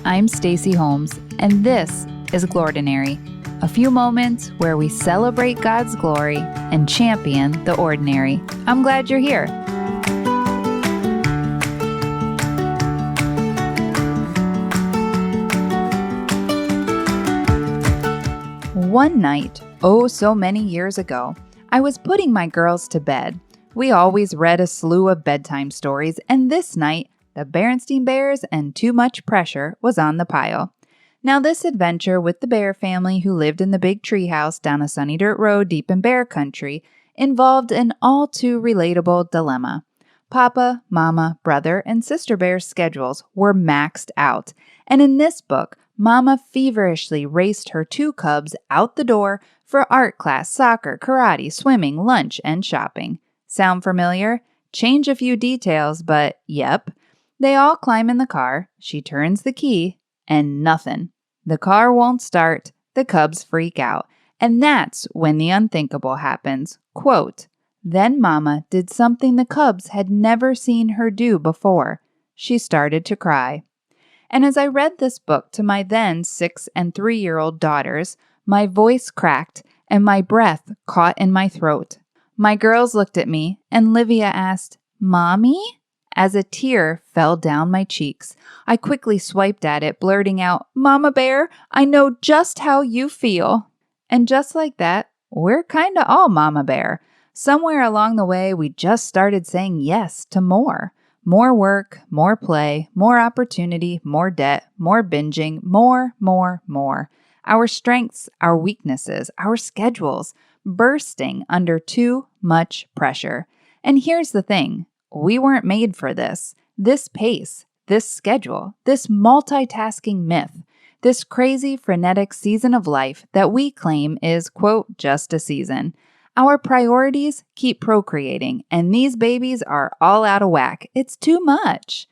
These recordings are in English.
I'm Stacey Holmes, and this is Glordinary, a few moments where we celebrate God's glory and champion the ordinary. I'm glad you're here. One night, oh so many years ago, I was putting my girls to bed. We always read a slew of bedtime stories, and this night, The Berenstein Bears and Too Much Pressure was on the pile. Now, this adventure with the Bear family who lived in the big treehouse down a sunny dirt road deep in Bear country involved an all too relatable dilemma. Papa, Mama, brother, and sister Bear's schedules were maxed out, and in this book, Mama feverishly raced her two cubs out the door for art class, soccer, karate, swimming, lunch, and shopping. Sound familiar? Change a few details, but yep. They all climb in the car, she turns the key, and nothing. The car won't start, the cubs freak out, and that's when the unthinkable happens. Quote, "Then Mama did something the cubs had never seen her do before. She started to cry." And as I read this book to my then 6- and 3-year-old daughters, my voice cracked and my breath caught in my throat. My girls looked at me, and Livia asked, "Mommy?" As a tear fell down my cheeks, I quickly swiped at it, blurting out, "Mama Bear, I know just how you feel." And just like that, we're kinda all Mama Bear. Somewhere along the way, we just started saying yes to more. More work, more play, more opportunity, more debt, more binging, more. Our strengths, our weaknesses, our schedules, bursting under too much pressure. And here's the thing. We weren't made for this pace, this schedule, this multitasking myth, this crazy frenetic season of life that we claim is, quote, just a season. Our priorities keep procreating, and these babies are all out of whack. It's too much.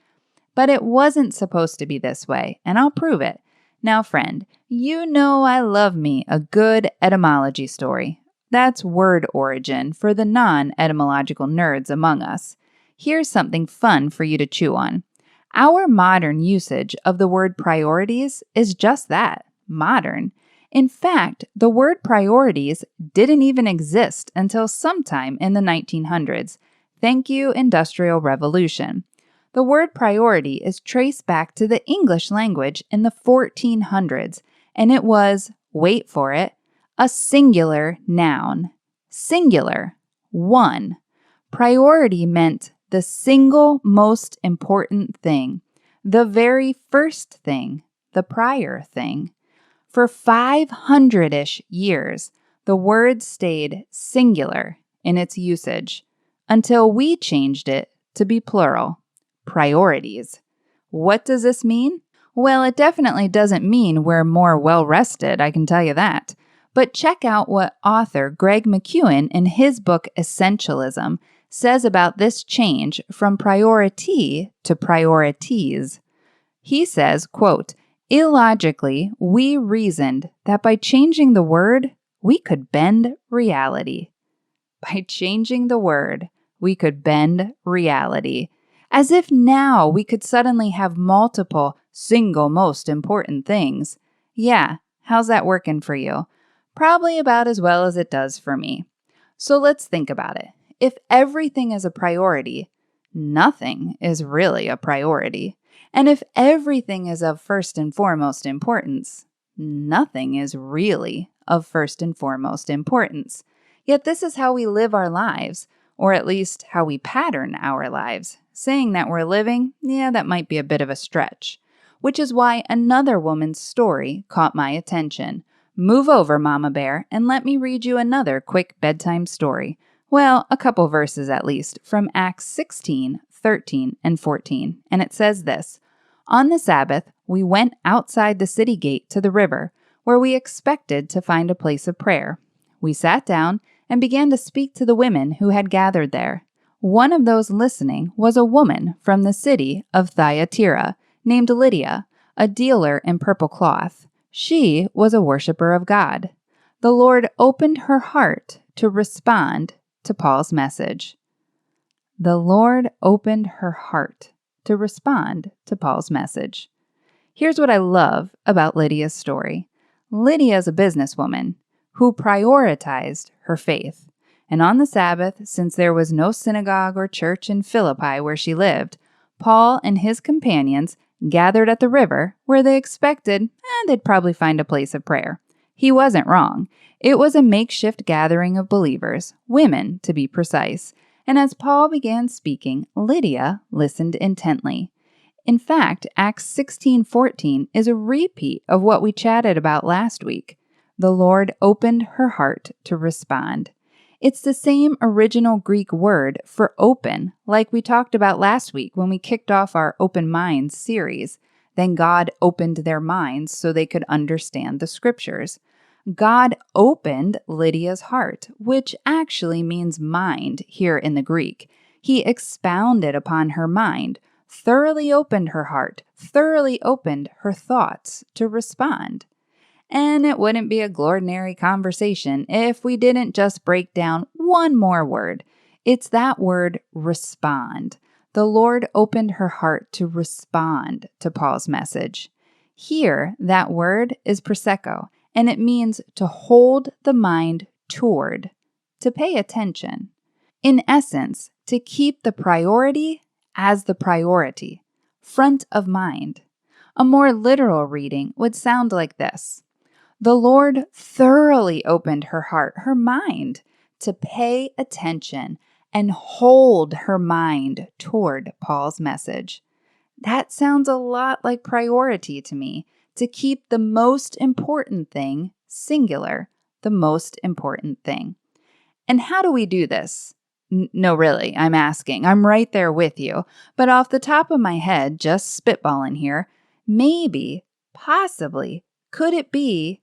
But it wasn't supposed to be this way, and I'll prove it. Now, friend, you know I love me a good etymology story. That's word origin for the non-etymological nerds among us. Here's something fun for you to chew on. Our modern usage of the word priorities is just that, modern. In fact, the word priorities didn't even exist until sometime in the 1900s. Thank you, Industrial Revolution. The word priority is traced back to the English language in the 1400s, and it was, wait for it, a singular noun. Singular. One. Priority meant the single most important thing, the very first thing, the prior thing. For 500-ish years, the word stayed singular in its usage until we changed it to be plural, priorities. What does this mean? Well, it definitely doesn't mean we're more well-rested, I can tell you that. But check out what author Greg McKeown in his book Essentialism says about this change from priority to priorities. He says, quote, "Illogically, we reasoned that by changing the word, we could bend reality." By changing the word, we could bend reality. As if now we could suddenly have multiple single most important things. Yeah, how's that working for you? Probably about as well as it does for me. So let's think about it. If everything is a priority, nothing is really a priority. And if everything is of first and foremost importance, nothing is really of first and foremost importance. Yet this is how we live our lives, or at least how we pattern our lives. Saying that we're living, that might be a bit of a stretch. Which is why another woman's story caught my attention. Move over, Mama Bear, and let me read you another quick bedtime story. Well, a couple verses at least, from Acts 16, 13, and 14. And it says this, "On the Sabbath, we went outside the city gate to the river, where we expected to find a place of prayer. We sat down and began to speak to the women who had gathered there. One of those listening was a woman from the city of Thyatira, named Lydia, a dealer in purple cloth. She was a worshiper of God. The Lord opened her heart to respond to Paul's message." The Lord opened her heart to respond to Paul's message. Here's what I love about Lydia's story. Lydia is a businesswoman who prioritized her faith. And on the Sabbath, since there was no synagogue or church in Philippi where she lived, Paul and his companions gathered at the river where they expected they'd probably find a place of prayer. He wasn't wrong. It was a makeshift gathering of believers, women to be precise. And as Paul began speaking, Lydia listened intently. In fact, Acts 16:14 is a repeat of what we chatted about last week. The Lord opened her heart to respond. It's the same original Greek word for open, like we talked about last week when we kicked off our Open Minds series. Then God opened their minds so they could understand the scriptures. God opened Lydia's heart, which actually means mind here in the Greek. He expounded upon her mind, thoroughly opened her heart, thoroughly opened her thoughts to respond. And it wouldn't be a glordinary conversation if we didn't just break down one more word. It's that word, respond. The Lord opened her heart to respond to Paul's message. Here, that word is proseko, and it means to hold the mind toward, to pay attention. In essence, to keep the priority as the priority, front of mind. A more literal reading would sound like this. The Lord thoroughly opened her heart, her mind, to pay attention and hold her mind toward Paul's message. That sounds a lot like priority to me, to keep the most important thing singular, the most important thing. And how do we do this? No, really, I'm asking. I'm right there with you. But off the top of my head, just spitballing here, maybe, possibly, could it be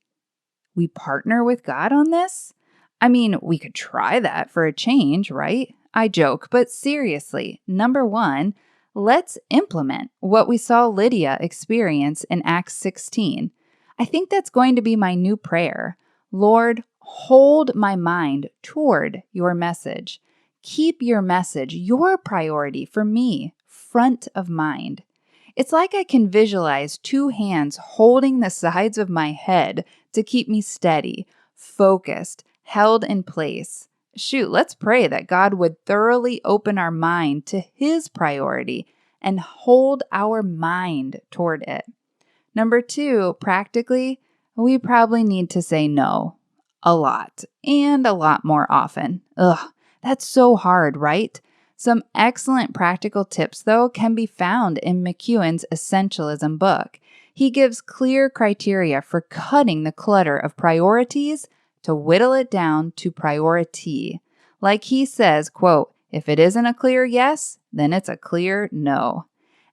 we partner with God on this? I mean, we could try that for a change, right? I joke, but seriously, number one, let's implement what we saw Lydia experience in Acts 16. I think that's going to be my new prayer. Lord, hold my mind toward your message. Keep your message, your priority for me, front of mind. It's like I can visualize two hands holding the sides of my head to keep me steady, focused, held in place. Shoot, let's pray that God would thoroughly open our mind to His priority and hold our mind toward it. Number two, practically, we probably need to say no a lot and a lot more often. Ugh, that's so hard, right? Some excellent practical tips, though, can be found in McEwen's Essentialism book. He gives clear criteria for cutting the clutter of priorities to whittle it down to priority. Like he says, quote, if it isn't a clear yes, then it's a clear no.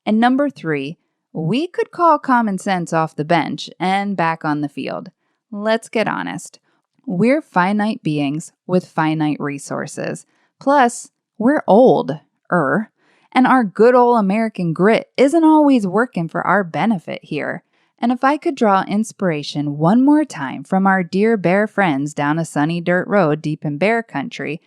And number three, we could call common sense off the bench and back on the field. Let's get honest. We're finite beings with finite resources. Plus, we're old, and our good old American grit isn't always working for our benefit here. And if I could draw inspiration one more time from our dear bear friends down a sunny dirt road deep in bear country,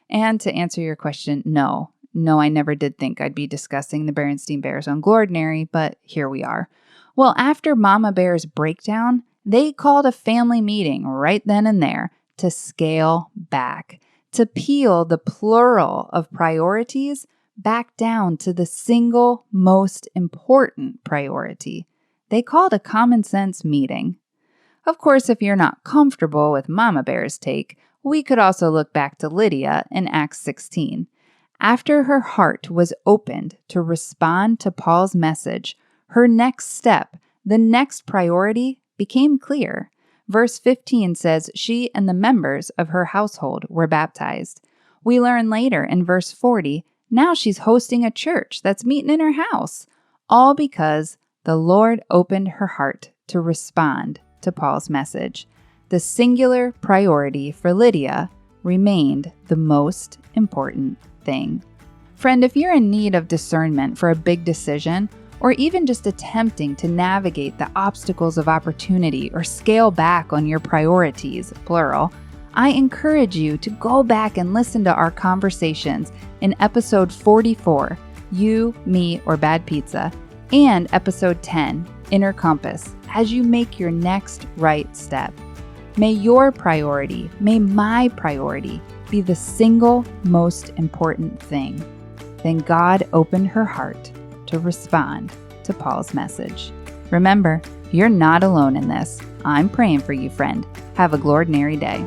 and to answer your question, no, I never did think I'd be discussing the Berenstain Bears on Glordinary, but here we are. Well, after Mama Bear's breakdown, they called a family meeting right then and there to scale back, to peel the plural of priorities back down to the single most important priority. They called a common sense meeting. Of course, if you're not comfortable with Mama Bear's take, we could also look back to Lydia in Acts 16. After her heart was opened to respond to Paul's message, her next step, the next priority, became clear. Verse 15 says she and the members of her household were baptized. We learn later in verse 40, now she's hosting a church that's meeting in her house, all because the Lord opened her heart to respond to Paul's message. The singular priority for Lydia remained the most important thing. Friend, if you're in need of discernment for a big decision, or even just attempting to navigate the obstacles of opportunity or scale back on your priorities, plural, I encourage you to go back and listen to our conversations in episode 44, You, Me, or Bad Pizza, And episode 10, Inner Compass, as you make your next right step. May your priority, may my priority be the single most important thing. Then God opened her heart to respond to Paul's message. Remember, you're not alone in this. I'm praying for you, friend. Have a glordinary day.